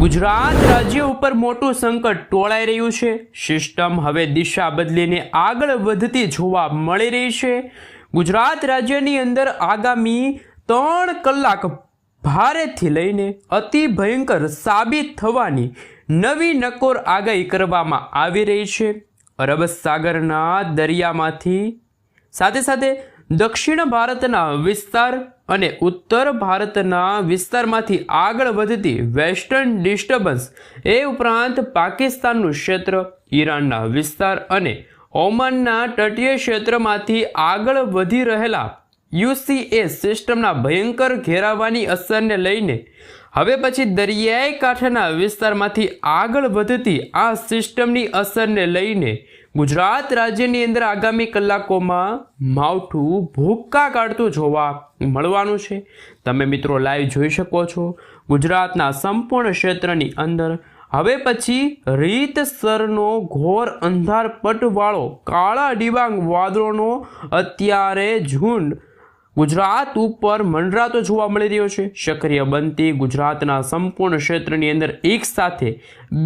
ગુજરાત રાજ્ય ઉપર મોટું સંકટ ટોળાઈ રહ્યું છે। સિસ્ટમ હવે દિશા બદલીને આગળ વધતી જોવા મળી રહી છે। ગુજરાત રાજ્યની અંદર આગામી 3 કલાક ભારેથી લઈને અતિ ભયંકર સાબિત થવાની નવી નકોર આગાહી કરવામાં આવી રહી છે। અરબ સાગરના દરિયામાંથી સાથે સાથે દક્ષિણ ભારતના વિસ્તાર અને ઉત્તર ભારતના વિસ્તારમાંથી આગળ વધતી વેસ્ટર્ન ડિસ્ટર્બન્સ એ ઉપરાંત પાકિસ્તાનનું ક્ષેત્ર, ઈરાનના વિસ્તાર અને ઓમાનના તટીય ક્ષેત્રમાંથી આગળ વધી રહેલા યુસીએ સિસ્ટમના ભયંકર ઘેરાવાની અસરને લઈને હવે પછી દરિયાઈ કાંઠાના વિસ્તારમાંથી આગળ વધતી આ સિસ્ટમની અસરને લઈને ગુજરાત રાજ્યની અંદર આગામી કલાકોમાં માવઠું ભૂક્કા કાઢતું જોવા મળવાનું છે। તમે મિત્રો લાઈવ જોઈ શકો છો। ગુજરાતના સંપૂર્ણ ક્ષેત્રની અંદર હવે પછી રીતસરનો ઘોર અંધારપટવાળો કાળા ડિબાંગ વાદળોનો અત્યારે ઝુંડ ગુજરાત ઉપર મંડરાતો જોવા મળી રહ્યો છે। સક્રિય બનતી ગુજરાતના સંપૂર્ણ ક્ષેત્રની અંદર એક સાથે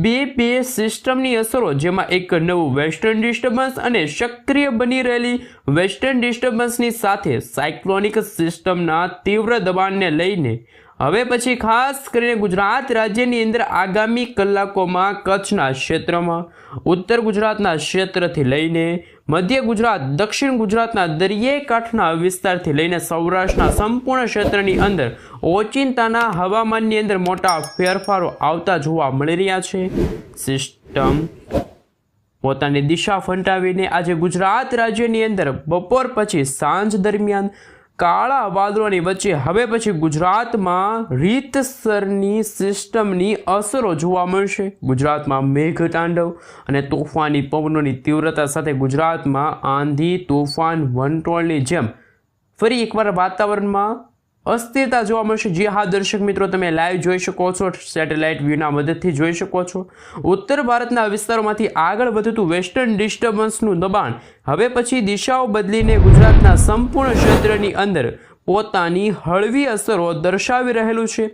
બે સિસ્ટમની અસરો, જેમાં એક નવું વેસ્ટર્ન ડિસ્ટર્બન્સ અને સક્રિય બની રહેલી વેસ્ટર્ન ડિસ્ટર્બન્સની સાથે સાયક્લોનિક સિસ્ટમના તીવ્ર દબાણને લઈને હવે પછી ખાસ કરીને ગુજરાત રાજ્યની અંદર આગામી કલાકોમાં કચ્છના ક્ષેત્રમાં, ઉત્તર ગુજરાતના ક્ષેત્રથી લઈને મધ્ય ગુજરાત, દક્ષિણ ગુજરાતના દરિયાઈ કાંઠના વિસ્તારથી લઈને સૌરાષ્ટ્રના સંપૂર્ણ ક્ષેત્રની અંદર ઓચિંતાના હવામાનની અંદર મોટા ફેરફારો આવતા જોવા મળી રહ્યા છે। સિસ્ટમ પોતાની દિશા ફંટાવીને આજે ગુજરાત રાજ્યની અંદર બપોર પછી સાંજ દરમિયાન કાળા વાદળોની વચ્ચે હવે પછી ગુજરાતમાં રીતસરની સિસ્ટમની અસરો જોવા મળશે। ગુજરાતમાં મેઘતાંડવ અને તોફાની પવનોની તીવ્રતા સાથે ગુજરાતમાં આંધી, તોફાન, વંટોળની જેમ ફરી એકવાર વાતાવરણમાં અસ્થિરતા જોવા મળશે। જી હા દર્શક મિત્રો, તમે લાઈવ જોઈ શકો છો, સેટેલાઇટ વ્યૂના મદદથી જોઈ શકો છો। ઉત્તર ભારતના વિસ્તારોમાંથી આગળ વધતું વેસ્ટર્ન ડિસ્ટર્બન્સનું દબાણ હવે પછી દિશાઓ બદલીને ગુજરાતના સંપૂર્ણ ક્ષેત્રની અંદર પોતાની હળવી અસરો દર્શાવી રહેલું છે।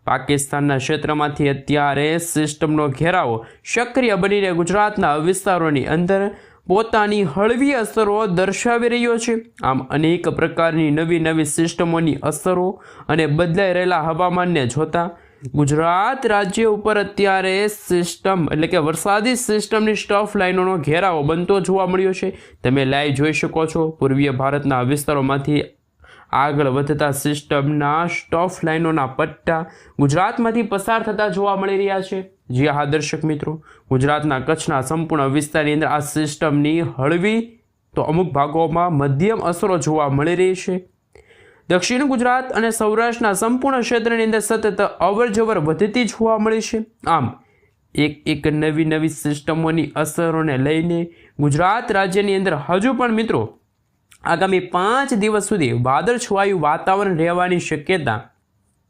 પાકિસ્તાનના ક્ષેત્રમાંથી અત્યારે સિસ્ટમનો ઘેરાવો સક્રિય બનીને ગુજરાતના વિસ્તારોની અંદર પોતાની હળવી અસરો દર્શાવી રહ્યો છે। આમ અનેક પ્રકારની નવી સિસ્ટમોની અસરો અને બદલાઈ રહેલા હવામાનને જોતા ગુજરાત રાજ્ય ઉપર અત્યારે સિસ્ટમ એટલે કે વરસાદી સિસ્ટમની સ્ટફ લાઇનોનો ઘેરાવો બનતો જોવા મળ્યો છે। તમે લાઈવ જોઈ શકો છો, પૂર્વીય ભારતના વિસ્તારોમાંથી આગળ વધતા સિસ્ટમના સ્ટફ લાઇનોના પટ્ટા ગુજરાતમાંથી પસાર થતા જોવા મળી રહ્યા છે। જી હા દર્શક મિત્રો, ગુજરાતના કચ્છના સંપૂર્ણ વિસ્તારની અંદર આ સિસ્ટમની હળવી તો અમુક ભાગોમાં મધ્યમ અસરો જોવા મળી રહી છે। દક્ષિણ ગુજરાત અને સૌરાષ્ટ્રના સંપૂર્ણ ક્ષેત્રની અંદર સતત અવરજવર વધતી જોવા મળી છે। આમ એક નવી સિસ્ટમોની અસરોને લઈને ગુજરાત રાજ્યની અંદર હજુ પણ મિત્રો આગામી 5 દિવસ સુધી વાદળછવાયું વાતાવરણ રહેવાની શક્યતા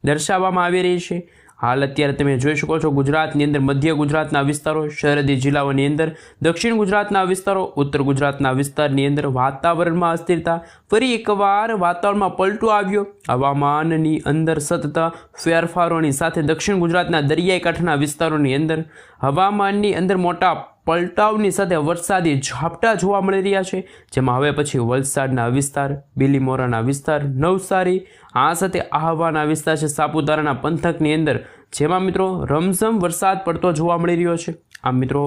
દર્શાવવામાં આવી રહી છે। હાલ અત્યારે તમે જોઈ શકો છો ગુજરાતની અંદર મધ્ય ગુજરાતના વિસ્તારો, સરહદી જિલ્લાઓની અંદર દક્ષિણ ગુજરાતના વિસ્તારો, ઉત્તર ગુજરાતના વિસ્તારની અંદર વાતાવરણમાં અસ્થિરતા, ફરી એકવાર વાતાવરણમાં પલટો આવ્યો। હવામાનની અંદર સતત ફેરફારોની સાથે દક્ષિણ ગુજરાતના દરિયાઈ કાંઠાના વિસ્તારોની અંદર હવામાનની અંદર મોટા પલટાવની સાથે વરસાદી ઝાપટા જોવા મળી રહ્યા છે, જેમાં હવે પછી વલસાડના વિસ્તાર, બિલીમોરાના વિસ્તાર, નવસારી, આ સાથે આહવાના વિસ્તાર છે, સાપુતારાના પંથકની અંદર જેમાં મિત્રો રમઝમ વરસાદ પડતો જોવા મળી રહ્યો છે। આમ મિત્રો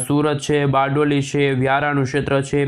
સુરત છે, બારડોલી છે, વ્યારાનું ક્ષેત્ર છે,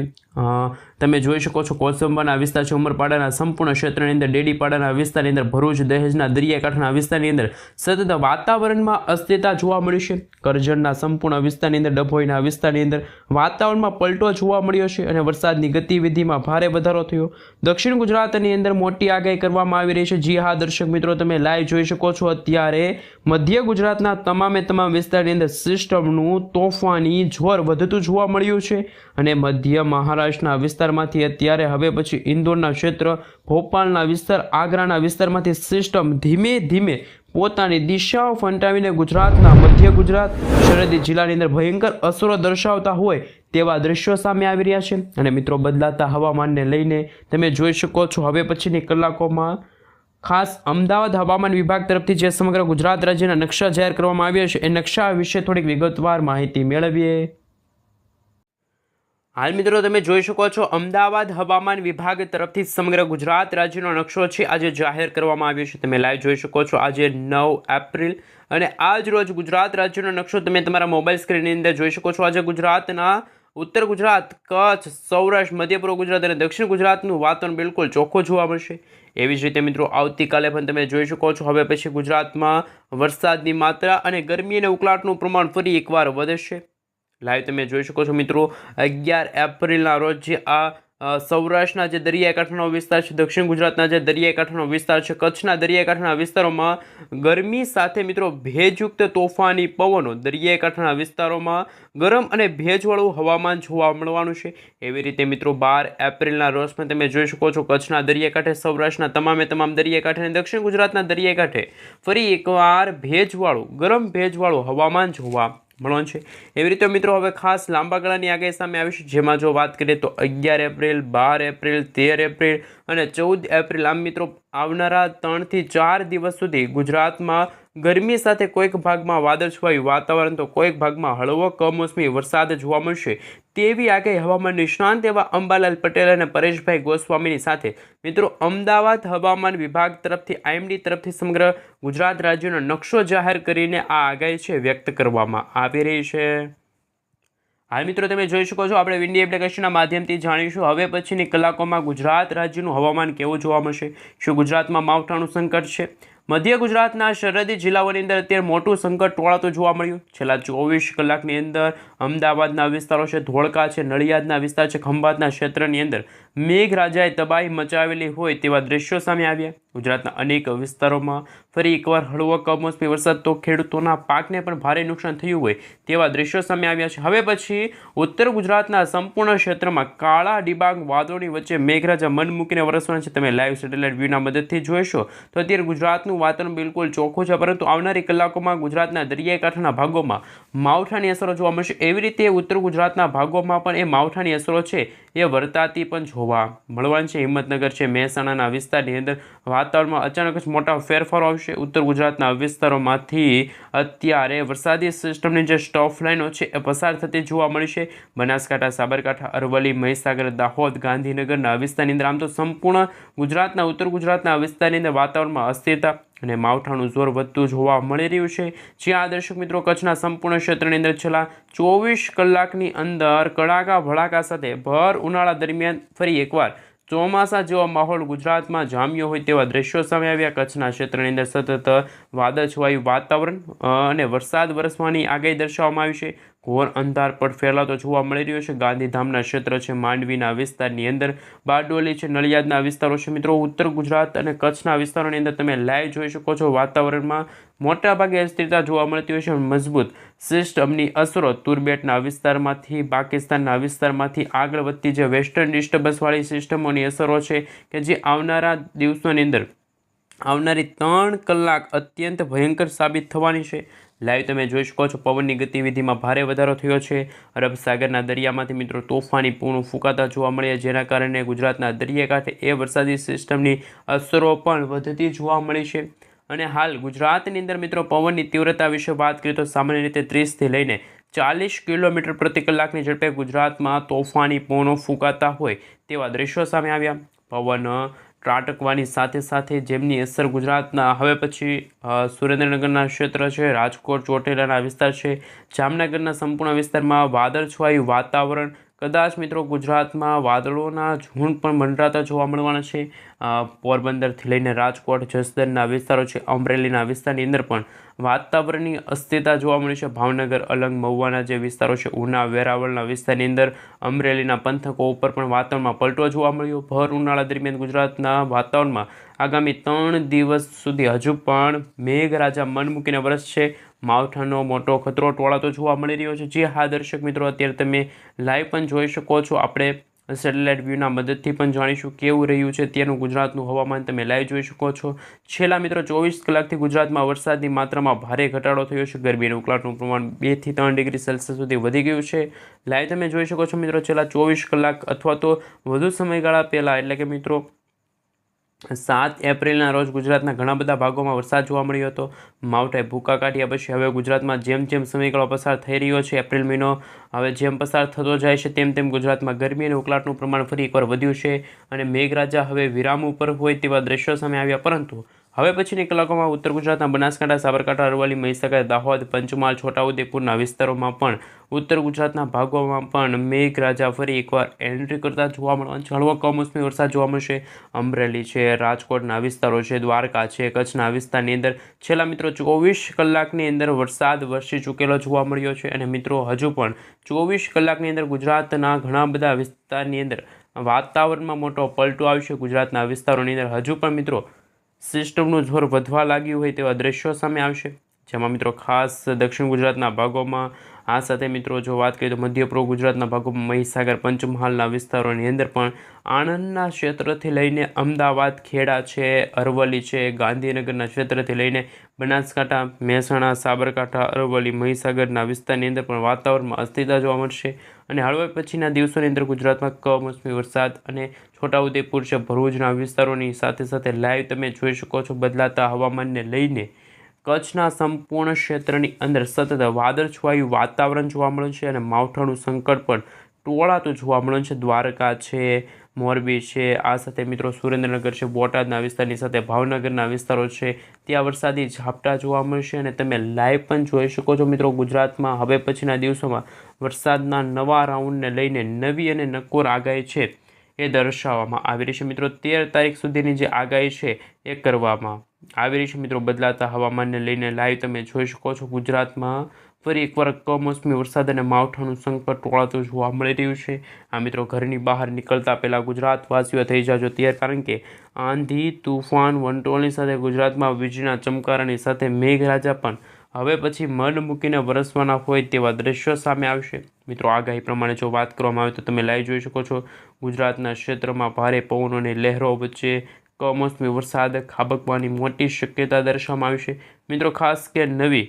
તમે જોઈ શકો છો કોસંબાના વિસ્તાર છે, ઉમરપાડાના સંપૂર્ણ ક્ષેત્રની અંદર, ડેડીપાડાના વિસ્તારની અંદર, ભરૂચ, દહેજના દરિયાઈ કાંઠાના વિસ્તારની અંદર સતત વાતાવરણમાં અસ્થિરતા જોવા મળી છે। કરજણના સંપૂર્ણ વિસ્તારની અંદર, ડભોઈના વિસ્તારની અંદર વાતાવરણમાં પલટો જોવા મળ્યો છે અને વરસાદની ગતિવિધિમાં ભારે વધારો થયો। દક્ષિણ ગુજરાતની અંદર મોટી આગાહી કરવામાં આવી રહી છે। જી હા દર્શક મિત્રો, તમે લાઈવ જોઈ શકો છો, અત્યારે મધ્ય ગુજરાતના તમામ વિસ્તારની અંદર સિસ્ટમનું તોફાની જોર વધતું જોવા મળ્યું છે અને મધ્ય મહારાષ્ટ્રના વિસ્તારમાંથી અત્યારે હવે પછી ઇન્દોરના ક્ષેત્ર, ભોપાલના વિસ્તાર, આગ્રાના વિસ્તારમાંથી સિસ્ટમ ધીમે ધીમે પોતાની દિશાઓ ફંટાવીને ગુજરાતના મધ્ય ગુજરાત, સરહદી જિલ્લાની અંદર ભયંકર અસરો દર્શાવતા હોય તેવા દ્રશ્યો સામે આવી રહ્યા છે। અને મિત્રો બદલાતા હવામાનને લઈને તમે જોઈ શકો છો હવે પછીની કલાકોમાં ખાસ અમદાવાદ હવામાન વિભાગ તરફથી જે સમગ્ર ગુજરાત રાજ્યના નકશા જાહેર કરવામાં આવ્યા છે એ નકશા વિશે થોડીક વિગતવાર માહિતી મેળવીએ. હાલ મિત્રો તમે જોઈ શકો છો અમદાવાદ હવામાન વિભાગ તરફથી સમગ્ર ગુજરાત રાજ્યનો નકશો છે આજે જાહેર કરવામાં આવ્યો છે. તમે લાઈવ જોઈ શકો છો આજે 9 એપ્રિલ અને આજ રોજ ગુજરાત રાજ્યનો નકશો તમે તમારા મોબાઈલ સ્ક્રીનની અંદર જોઈ શકો છો. આજે ગુજરાતના ઉત્તર ગુજરાત, કચ્છ, સૌરાષ્ટ્ર, મધ્યપૂર્વ ગુજરાત અને દક્ષિણ ગુજરાતનું વાતાવરણ બિલકુલ ચોખ્ખું જોવા મળશે. એવી જ રીતે મિત્રો આવતીકાલે પણ તમે જોઈ શકો છો હવે પછી ગુજરાતમાં વરસાદની માત્રા અને ગરમી અને ઉકળાટનું પ્રમાણ ફરી એકવાર વધશે. લાઈવ તમે જોઈ શકો છો મિત્રો 11 એપ્રિલના રોજ જે સૌરાષ્ટ્રના જે દરિયાકાંઠાનો વિસ્તાર છે, દક્ષિણ ગુજરાતના જે દરિયાકાંઠાનો વિસ્તાર છે, કચ્છના દરિયાકાંઠાના વિસ્તારોમાં ગરમી સાથે મિત્રો ભેજયુક્ત તોફાની પવનો, દરિયાકાંઠાના વિસ્તારોમાં ગરમ અને ભેજવાળું હવામાન જોવા મળવાનું છે. એવી રીતે મિત્રો 12 એપ્રિલના રોજ પણ તમે જોઈ શકો છો કચ્છના દરિયાકાંઠે, સૌરાષ્ટ્રના તમામ દરિયાકાંઠે અને દક્ષિણ ગુજરાતના દરિયાકાંઠે ફરી એકવાર ગરમ ભેજવાળું હવામાન જોવા મળવાનું છે. એવી રીતે મિત્રો હવે ખાસ લાંબા ગાળાની આગાહી સામે આવી છે, જેમાં જો વાત કરીએ તો 11 એપ્રિલ, 12 એપ્રિલ, 13 એપ્રિલ અને 14 એપ્રિલ આમ મિત્રો આવનારા 3 થી 4 દિવસ સુધી ગુજરાતમાં ગરમી સાથે કોઈક ભાગમાં વાદળછવાયું વાતાવરણ તો કોઈક ભાગમાં હળવો કમોસમી વરસાદ જોવા મળશે તેવી આગાહી હવામાન નિષ્ણાંત એવા અંબાલાલ પટેલ અને પરેશભાઈ ગોસ્વામીની સાથે મિત્રો અમદાવાદ હવામાન વિભાગ તરફથી આઈએમડી તરફથી સમગ્ર ગુજરાત રાજ્યનો નકશો જાહેર કરીને આ આગાહી છે વ્યક્ત કરવામાં આવી રહી છે. હાલ મિત્રો તમે જોઈ શકો છો આપણે વિન્ડી એપ્લિકેશનના માધ્યમથી જાણીશું હવે પછીની કલાકોમાં ગુજરાત રાજ્યનું હવામાન કેવું જોવા મળશે. શું ગુજરાતમાં માવઠાનું સંકટ છે? મધ્ય ગુજરાતના સરહદી જિલ્લાઓની અંદર અત્યારે મોટું સંકટ ટોળાતું જોવા મળ્યું. છેલ્લા 24 કલાકની અંદર અમદાવાદના વિસ્તારો છે, ધોળકા છે, નડિયાદના વિસ્તાર છે, ખંભાતના ક્ષેત્રની અંદર મેઘરાજાએ તબાહી મચાવેલી હોય તેવા દ્રશ્યો સામે આવ્યા. ગુજરાતના અનેક વિસ્તારોમાં ફરી એકવાર હળવો કમોસમી વરસાદ તો ખેડૂતોના પાકને પણ ભારે નુકસાન થયું હોય તેવા દ્રશ્યો સામે આવ્યા છે. હવે પછી ઉત્તર ગુજરાતના સંપૂર્ણ ક્ષેત્રમાં કાળા ડિબાંગ વાદળોની વચ્ચે મેઘરાજા મન મૂકીને વરસવાના છે. તમે લાઈવ સેટેલાઇટ વ્યૂના મદદથી જોઈશો તો અત્યારે ગુજરાતનું વાતાવરણ બિલકુલ ચોખ્ખું છે, પરંતુ આવનારી કલાકોમાં ગુજરાતના દરિયાકાંઠાના ભાગોમાં માવઠાની અસરો જોવા મળશે. એવી રીતે ઉત્તર ગુજરાતના ભાગોમાં પણ એ માવઠાની અસરો છે એ વર્તાતી પણ જોવા મળવાની છે. હિંમતનગર છે, મહેસાણાના વિસ્તારની અંદર વાતાવરણમાં અચાનક જ મોટા ફેરફારો આવશે. ઉત્તર ગુજરાતના વિસ્તારોમાંથી અત્યારે વરસાદી સિસ્ટમની જે સ્ટોફ લાઇનો છે એ પસાર થતી જોવા મળી છે. બનાસકાંઠા, સાબરકાંઠા, અરવલ્લી, મહીસાગર, દાહોદ, ગાંધીનગરના વિસ્તારની અંદર આમ તો સંપૂર્ણ ગુજરાતના ઉત્તર ગુજરાતના વિસ્તારની અંદર વાતાવરણમાં અસ્થિરતા અને માવઠાનું જોર વધતું જોવા મળી રહ્યું છે. જ્યાં દર્શક મિત્રો કચ્છના સંપૂર્ણ ક્ષેત્રની અંદર છેલ્લા 24 કલાકની અંદર કડાકા ભડાકા સાથે ભર ઉનાળા દરમિયાન ફરી એકવાર ચોમાસા જેવો માહોલ ગુજરાતમાં જામ્યો હોય તેવા દ્રશ્યો સામે આવ્યા. કચ્છના ક્ષેત્રની અંદર સતત વાદળછવાયું વાતાવરણ અને વરસાદ વરસવાની આગાહી દર્શાવવામાં આવી છે. ઘોર અંધારપટ ફેલાતો જોવા મળી રહ્યો છે. ગાંધીધામના ક્ષેત્ર છે, માંડવીના વિસ્તારની અંદર બારડોલી છે, નડિયાદના વિસ્તારો છે. મિત્રો ઉત્તર ગુજરાત અને કચ્છના વિસ્તારોની અંદર તમે લાઈવ જોઈ શકો છો વાતાવરણમાં મોટાભાગે અસ્થિરતા જોવા મળતી હોય છે. મજબૂત સિસ્ટમની અસરો તુરબેટના વિસ્તારમાંથી, પાકિસ્તાનના વિસ્તારમાંથી આગળ વધતી જે વેસ્ટર્ન ડિસ્ટર્બન્સવાળી સિસ્ટમોની અસરો છે કે જે આવનારા દિવસોની અંદર આવનારી 3 કલાક અત્યંત ભયંકર સાબિત થવાની છે. લાઈવ તમે જોઈ શકો છો પવનની ગતિવિધિમાં ભારે વધારો થયો છે. અરબ સાગરના દરિયામાંથી મિત્રો તોફાની પવનો ફૂંકાતા જોવા મળ્યા, જેના કારણે ગુજરાતના દરિયાકાંઠે એ વરસાદી સિસ્ટમની અસરો પણ વધતી જોવા મળી છે. અને હાલ ગુજરાતની અંદર મિત્રો પવનની તીવ્રતા વિશે વાત કરીએ તો સામાન્ય રીતે 30થી લઈને 40 કિલોમીટર પ્રતિ કલાકની ઝડપે ગુજરાતમાં તોફાની પવનો ફૂંકાતા હોય તેવા દ્રશ્યો સામે આવ્યા. પવન ત્રાટકવાની સાથે સાથે જેમની અસર ગુજરાતના હવે પછી સુરેન્દ્રનગરના ક્ષેત્ર છે, રાજકોટ ચોટીલાના વિસ્તાર છે, જામનગરના સંપૂર્ણ વિસ્તારમાં વાદળછવાયું વાતાવરણ, કદાચ મિત્રો ગુજરાતમાં વાદળોના ઝુંડ પણ મંડરાતા જોવા મળવાના છે. પોરબંદરથી લઈને રાજકોટ, જસદણના વિસ્તારો છે, અમરેલીના વિસ્તારની અંદર પણ વાતાવરણની અસ્થિરતા જોવા મળી છે. ભાવનગર, અલંગ, મહુવાના જે વિસ્તારો છે, ઉના, વેરાવળના વિસ્તારની અંદર અમરેલીના પંથકો ઉપર પણ વાતાવરણમાં પલટો જોવા મળ્યો. ભર ઉનાળા દરમિયાન ગુજરાતના વાતાવરણમાં આગામી 3 દિવસ સુધી હજુ પણ મેઘરાજા મન મૂકીને વરસશે. માવઠાનો મોટો ખતરો ટોળાતો જોવા મળી રહ્યો છે. જે હા દર્શક મિત્રો અત્યારે તમે લાઈવ પણ જોઈ શકો છો. આપણે સેટેલાઇટ વ્યૂના મદદથી પણ જાણીશું કેવું રહ્યું છે ત્યાંનું ગુજરાતનું હવામાન તમે લાઈવ જોઈ શકો છો. છેલ્લા મિત્રો 24 કલાકથી ગુજરાતમાં વરસાદની માત્રામાં ભારે ઘટાડો થયો છે. ગરમી અને ઉકળાટનું પ્રમાણ 2 થી 3 ડિગ્રી સેલ્સિયસ સુધી વધી ગયું છે. લાઈવ તમે જોઈ શકો છો મિત્રો છેલ્લા 24 કલાક અથવા તો વધુ સમયગાળા પહેલાં એટલે કે મિત્રો 7 એપ્રિલના રોજ ગુજરાતના ઘણા બધા ભાગોમાં વરસાદ જોવા મળ્યો હતો. માવઠાએ ભૂકા કાઢ્યા પછી હવે ગુજરાતમાં જેમ જેમ સમયગાળો પસાર થઈ રહ્યો છે, એપ્રિલ મહિનો હવે જેમ પસાર થતો જાય છે તેમ તેમ ગુજરાતમાં ગરમી અને ઉકળાટનું પ્રમાણ ફરી એકવાર વધ્યું છે અને મેઘરાજા હવે વિરામ ઉપર હોય તેવા દ્રશ્યો સામે આવ્યા. પરંતુ હવે પછીની કલાકોમાં ઉત્તર ગુજરાતના બનાસકાંઠા, સાબરકાંઠા, અરવલ્લી, મહીસાગર, દાહોદ, પંચમહાલ, છોટાઉદેપુરના વિસ્તારોમાં પણ ઉત્તર ગુજરાતના ભાગોમાં પણ મેઘરાજા ફરી એકવાર એન્ટ્રી કરતા જોવા મળવાનો હળવો કમોસમી વરસાદ જોવા મળશે. અમરેલી છે, રાજકોટના વિસ્તારો છે, દ્વારકા છે, કચ્છના વિસ્તારની અંદર છેલ્લા મિત્રો 24 કલાકની અંદર વરસાદ વરસી ચૂકેલો જોવા મળ્યો છે અને મિત્રો હજુ પણ 24 કલાકની અંદર ગુજરાતના ઘણા બધા વિસ્તારની અંદર વાતાવરણમાં મોટો પલટો આવશે. ગુજરાતના વિસ્તારોની અંદર હજુ પણ મિત્રો સિસ્ટમનું જોર વધવા લાગ્યું હોય તેવા દ્રશ્યો સામે આવશે, જેમાં મિત્રો ખાસ દક્ષિણ ગુજરાતના ભાગોમાં આ સાથે મિત્રો જો વાત કરીએ તો મધ્ય પૂર્વ ગુજરાતના ભાગોમાં મહીસાગર, પંચમહાલના વિસ્તારોની અંદર પણ આણંદના ક્ષેત્રથી લઈને અમદાવાદ, ખેડા છે, અરવલ્લી છે, ગાંધીનગરના ક્ષેત્રથી લઈને બનાસકાંઠા, મહેસાણા, સાબરકાંઠા, અરવલ્લી, મહીસાગરના વિસ્તારની અંદર પણ વાતાવરણમાં અસ્થિરતા જોવા મળશે અને હળવા પછીના દિવસોની અંદર ગુજરાતમાં કમોસમી વરસાદ અને છોટાઉદેપુર છે, ભરૂચના વિસ્તારોની સાથે સાથે લાઈવ તમે જોઈ શકો છો બદલાતા હવામાનને લઈને કચ્છના સંપૂર્ણ ક્ષેત્રની અંદર સતત વાદળછવાયું વાતાવરણ જોવા મળે છે અને માવઠાનું સંકટ પણ ટોળાતું જોવા મળે છે. દ્વારકા છે, મોરબી છે, આ સાથે મિત્રો સુરેન્દ્રનગર છે, બોટાદના વિસ્તારની સાથે ભાવનગરના વિસ્તારો છે, ત્યાં વરસાદી ઝાપટા જોવા મળશે અને તમે લાઈવ પણ જોઈ શકો છો મિત્રો ગુજરાતમાં હવે પછીના દિવસોમાં વરસાદના નવા રાઉન્ડને લઈને નવી અને નક્કોર આગાહી છે એ દર્શાવવામાં આવી રહી છે. મિત્રો 13 તારીખ સુધીની જે આગાહી છે એ કરવામાં આવી રહી છે. મિત્રો બદલાતા હવામાનને લઈને લાઈવ તમે જોઈ શકો છો ગુજરાતમાં ફરી એકવાર કમોસમી વરસાદ અને માવઠાનું સંકટ ટોળાતું જોવા મળી રહ્યું છે. આ મિત્રો ઘરની બહાર નીકળતા પહેલાં ગુજરાતવાસીઓ થઈ જાજો તૈયાર, કારણ કે આંધી, તુફાન, વંટોળની સાથે ગુજરાતમાં વીજળીના ચમકારાની સાથે મેઘરાજા પણ હવે પછી મન મૂકીને વરસવાના હોય તેવા દ્રશ્યો સામે આવશે. મિત્રો આગાહી પ્રમાણે જો વાત કરવામાં આવે તો તમે લાઈવ જોઈ શકો છો ગુજરાતના ક્ષેત્રમાં ભારે પવનોની લહેરો વચ્ચે કમોસમી વરસાદ ખાબકવાની મોટી શક્યતા દર્શાવવામાં આવી છે. મિત્રો ખાસ કે નવી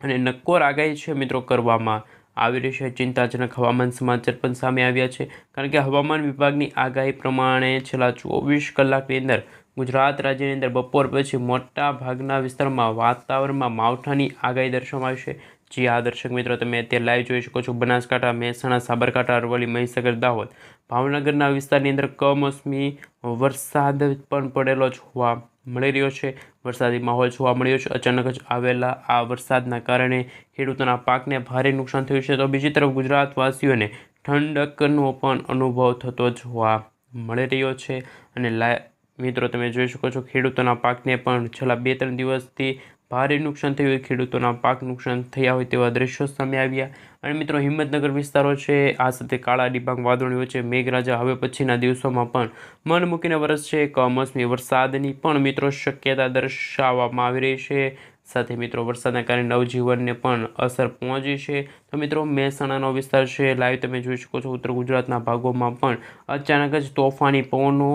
અને નક્કોર આગાહી છે મિત્રો કરવામાં આવી રહી છે. ચિંતાજનક હવામાન સમાચાર પણ સામે આવ્યા છે, કારણ કે હવામાન વિભાગની આગાહી પ્રમાણે છેલ્લા 24 કલાકની અંદર ગુજરાત રાજ્યની અંદર બપોર પછી મોટા ભાગના વિસ્તારમાં વાતાવરણમાં માવઠાની આગાહી દર્શાવવામાં આવી છે. જી આ દર્શક મિત્રો તમે અત્યારે લાઈવ જોઈ શકો છો બનાસકાંઠા, મહેસાણા, સાબરકાંઠા, અરવલ્લી, મહીસાગર, દાહોદ, ભાવનગરના વિસ્તારની અંદર કમોસમી વરસાદ પણ પડેલો જોવા મળી રહ્યો છે. વરસાદી માહોલ જોવા મળ્યો છે. અચાનક જ આવેલા આ વરસાદના કારણે ખેડૂતોના પાકને ભારે નુકસાન થયું છે, તો બીજી તરફ ગુજરાતવાસીઓને ઠંડકનો પણ અનુભવ થતો જોવા મળી રહ્યો છે અને મિત્રો તમે જોઈ શકો છો ખેડૂતોના પાકને પણ છેલ્લા 2-3 દિવસથી ભારે નુકસાન થયું હોય, ખેડૂતોના પાક નુકસાન થયા હોય તેવા દ્રશ્યો સામે આવ્યા. અને મિત્રો હિંમતનગર વિસ્તારો છે, આ સાથે કાળા ડિબાંગ વાદળોની વચ્ચે મેઘરાજા હવે પછીના દિવસોમાં પણ મન મૂકીને વરસશે. કમોસમી વરસાદની પણ મિત્રો શક્યતા દર્શાવવામાં આવી રહી છે. સાથે મિત્રો વરસાદના કારણે નવજીવનને પણ અસર પહોંચી છે. તો મિત્રો મહેસાણાનો વિસ્તાર છે, લાઈવ તમે જોઈ શકો છો ઉત્તર ગુજરાતના ભાગોમાં પણ અચાનક જ તોફાની પવનો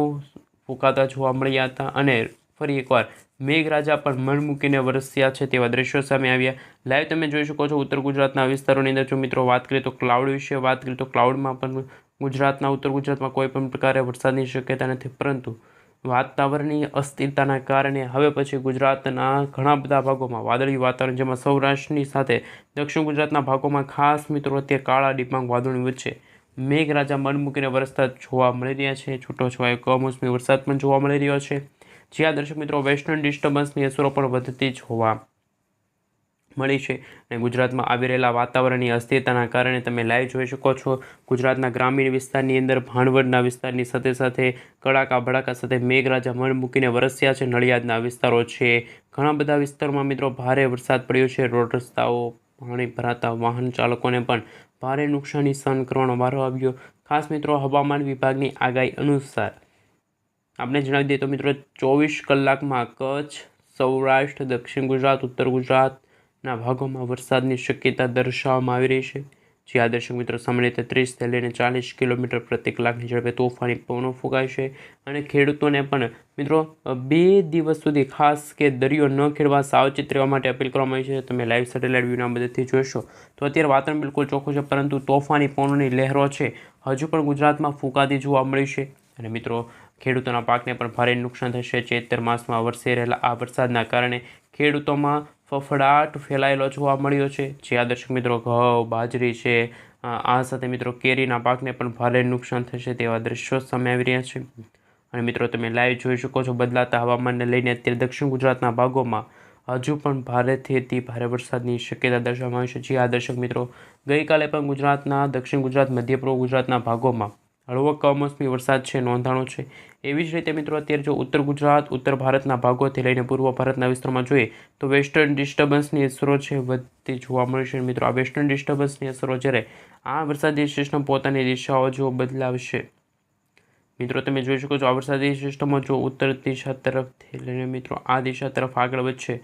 ફૂંકાતા જોવા મળ્યા હતા અને ફરી એકવાર મેઘરાજા પણ મન મૂકીને વરસ્યા છે તેવા દ્રશ્યો સામે આવ્યા. લાઈવ તમે જોઈ શકો છો ઉત્તર ગુજરાતના વિસ્તારોની અંદર જો મિત્રો વાત કરીએ તો ક્લાઉડ વિશે વાત કરીએ તો ક્લાઉડમાં પણ ઉત્તર ગુજરાતમાં કોઈ પણ પ્રકારે વરસાદની શક્યતા નથી, પરંતુ વાતાવરણની અસ્થિરતાના કારણે હવે પછી ગુજરાતના ઘણા બધા ભાગોમાં વાદળી વાતાવરણ, જેમાં સૌરાષ્ટ્રની સાથે દક્ષિણ ગુજરાતના ભાગોમાં ખાસ મિત્રો તે કાળા ડિબાંગ વાદળોની વચ્ચે મેઘરાજા મન મૂકીને વરસતા જોવા મળી રહ્યા છે. છૂટોછવાયો કમોસમી વરસાદ પણ જોવા મળી રહ્યો છે. જ્યાં દર્શક મિત્રો વેસ્ટર્ન ડિસ્ટર્બન્સની અસરો પણ વધતી જોવા મળી છે અને ગુજરાતમાં આવી રહેલા વાતાવરણની અસ્થિરતાના કારણે તમે લાઈવ જોઈ શકો છો ગુજરાતના ગ્રામીણ વિસ્તારની અંદર ભાણવડના વિસ્તારની સાથે સાથે કડાકા ભડાકા સાથે મેઘરાજા મન મૂકીને વરસ્યા છે. નડિયાદના વિસ્તારો છે, ઘણા બધા વિસ્તારોમાં મિત્રો ભારે વરસાદ પડ્યો છે. રોડ રસ્તાઓ પાણી ભરાતા વાહન ચાલકોને પણ ભારે નુકસાની સહન કરવાનો વારો આવ્યો. ખાસ મિત્રો હવામાન વિભાગની આગાહી અનુસાર આપણે જણાવી દઈએ તો મિત્રો 24 કલાકમાં કચ્છ, સૌરાષ્ટ્ર, દક્ષિણ ગુજરાત, ઉત્તર ગુજરાતના ભાગોમાં વરસાદની શક્યતા દર્શાવવામાં આવી રહી છે. જે આ દર્શક મિત્રો સામાન્ય રીતે 30 થી લઈને 40 કિલોમીટર પ્રતિ કલાકની ઝડપે તોફાની પવનો ફૂંકાય છે અને ખેડૂતોને પણ મિત્રો 2 દિવસ સુધી ખાસ કે દરિયો ન ખેડવા સાવચેત રહેવા માટે અપીલ કરવામાં આવી છે. તમે લાઈવ સેટેલાઇટ વ્યૂના મદદથી જોશો તો અત્યારે વાતાવરણ બિલકુલ ચોખ્ખું છે, પરંતુ તોફાની પવનોની લહેરો છે હજુ પણ ગુજરાતમાં ફૂંકાતી જોવા મળી છે અને મિત્રો ખેડૂતોના પાકને પણ ભારે નુકસાન થશે. ચૈત્ર માસમાં વરસી રહેલા આ વરસાદના કારણે ખેડૂતોમાં ફફડાટ ફેલાયેલો જોવા મળ્યો છે. જ્યાં દર્શક મિત્રો ઘઉં, બાજરી છે, આ સાથે મિત્રો કેરીના પાકને પણ ભારે નુકસાન થશે તેવા દ્રશ્યો સામે આવી રહ્યા છે. અને મિત્રો તમે લાઈવ જોઈ શકો છો બદલાતા હવામાનને લઈને અત્યારે દક્ષિણ ગુજરાતના ભાગોમાં હજુ પણ ભારેથી અતિ ભારે વરસાદની શક્યતા દર્શાવવામાં આવી છે. જી આ દર્શક મિત્રો ગઈકાલે પણ ગુજરાતના દક્ષિણ ગુજરાત, મધ્ય પૂર્વ ગુજરાતના ભાગોમાં હળવો કમોસમી વરસાદ છે નોંધાણો છે. એવી જ રીતે મિત્રો અત્યારે જો ઉત્તર ગુજરાત, ઉત્તર ભારતના ભાગોથી લઈને પૂર્વ ભારતના વિસ્તારમાં જોઈએ તો વેસ્ટર્ન ડિસ્ટર્બન્સની અસરો છે વધતી જોવા મળશે. મિત્રો આ વેસ્ટર્ન ડિસ્ટર્બન્સની અસરો જ્યારે આ વરસાદી સિસ્ટમ પોતાની દિશાઓ જો બદલાવશે, મિત્રો તમે જોઈ શકો છો આ વરસાદી સિસ્ટમો જો ઉત્તર દિશા તરફથી લઈને મિત્રો આ દિશા તરફ આગળ વધશે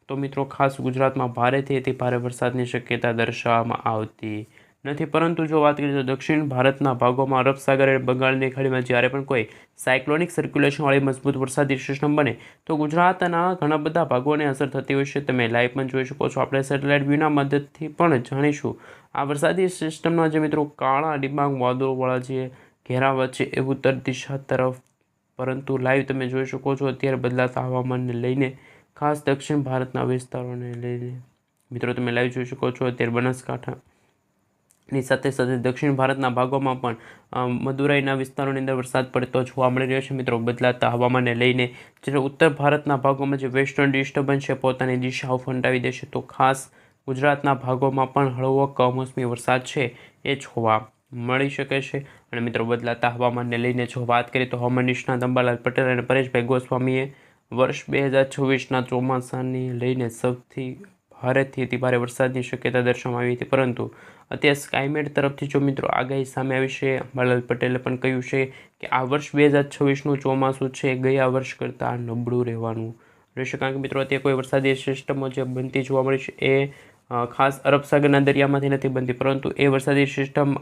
તો મિત્રો ખાસ ગુજરાતમાં ભારેથી અતિ ભારે વરસાદની શક્યતા દર્શાવવામાં આવતી નથી. પરંતુ જો વાત કરીએ તો દક્ષિણ ભારતના ભાગોમાં અરબ સાગર અને બંગાળની ખાડીમાં જ્યારે પણ કોઈ સાયક્લોનિક સર્ક્યુલેશનવાળી મજબૂત વરસાદી સિસ્ટમ બને તો ગુજરાતના ઘણા બધા ભાગોને અસર થતી હોય છે. તમે લાઈવ પણ જોઈ શકો છો. આપણે સેટેલાઇટ વ્યૂના મદદથી પણ જાણીશું આ વરસાદી સિસ્ટમના જે મિત્રો કાળા ડિબાંગ વાદળોવાળા જે ઘેરાવા છે એ ઉત્તર દિશા તરફ. પરંતુ લાઈવ તમે જોઈ શકો છો અત્યારે બદલાતા હવામાનને લઈને ખાસ દક્ષિણ ભારતના વિસ્તારોને લઈને મિત્રો તમે લાઈવ જોઈ શકો છો અત્યારે બનાસકાંઠાની સાથે સાથે દક્ષિણ ભારતના ભાગોમાં પણ મદુરાઈના વિસ્તારોની અંદર વરસાદ પડતો જોવા મળી રહ્યો છે. મિત્રો બદલાતા હવામાનને લઈને જ્યારે ઉત્તર ભારતના ભાગોમાં જે વેસ્ટર્ન ડિસ્ટર્બન્સ છે પોતાની દિશાઓ ફંટાવી દેશે તો ખાસ ગુજરાતના ભાગોમાં પણ હળવો કમોસમી વરસાદ છે એ જોવા મળી શકે છે. અને મિત્રો બદલાતા હવામાનને લઈને જો વાત કરીએ તો હવામાન નિષ્ણાત અંબાલાલ પટેલ અને પરેશભાઈ ગોસ્વામીએ વર્ષ 2026ના ચોમાસાની લઈને સૌથી ભારેથી અતિ ભારે વરસાદની શક્યતા દર્શાવવામાં આવી હતી. પરંતુ અત્યારે સ્કાયમેટ તરફથી જો મિત્રો આગાહી સામે આવી છે, અંબાલાલ પટેલે પણ કહ્યું છે કે આ વર્ષ 2026નું ચોમાસું છે ગયા વર્ષ કરતાં નબળું રહેવાનું રહેશે. કારણ કે મિત્રો અત્યારે કોઈ વરસાદી સિસ્ટમો જે બનતી જોવા મળી છે એ ખાસ અરબ સાગરના દરિયામાંથી નથી બનતી, પરંતુ એ વરસાદી સિસ્ટમ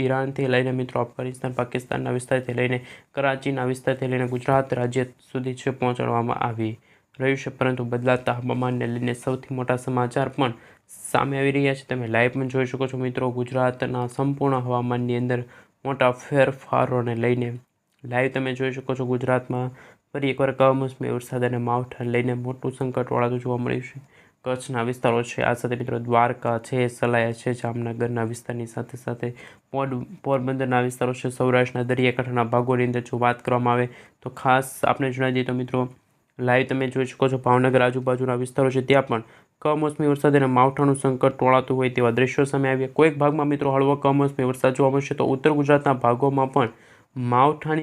ઈરાનથી લઈને મિત્રો અફઘાનિસ્તાન, પાકિસ્તાનના વિસ્તારથી લઈને કરાચીના વિસ્તારથી લઈને ગુજરાત રાજ્ય સુધી છે પહોંચાડવામાં આવી રહ્યું છે. પરંતુ બદલાતા હવામાનને લઈને સૌથી મોટા સમાચાર પણ સામે આવી રહ્યા છે. તમે લાઈવ પણ જોઈ શકો છો મિત્રો ગુજરાતના સંપૂર્ણ હવામાનની અંદર મોટા ફેરફારોને લઈને લાઈવ તમે જોઈ શકો છો. ગુજરાતમાં ફરી એકવાર કમોસમી વરસાદ અને માવઠાને લઈને મોટું સંકટ વાળાતું જોવા મળ્યું છે. કચ્છના વિસ્તારો છે, આ સાથે મિત્રો દ્વારકા છે, સલાયા છે, જામનગરના વિસ્તારની સાથે સાથે પોરબંદરના વિસ્તારો છે, સૌરાષ્ટ્રના દરિયાકાંઠાના ભાગોની અંદર જો વાત કરવામાં આવે તો ખાસ આપણે જણાવી દઈએ તો મિત્રો લાઈવ તમે જોઈ શકો છો ભાવનગર આજુબાજુના વિસ્તારો છે ત્યાં પણ કમોસમી વરસાદ અને માવઠાનું સંકટ ટોળાતું હોય તેવા દ્રશ્યો સામે આવ્યા. કોઈક ભાગમાં મિત્રો હળવો કમોસમી વરસાદ જોવા મળશે તો ઉત્તર ગુજરાતના ભાગોમાં પણ માવઠાની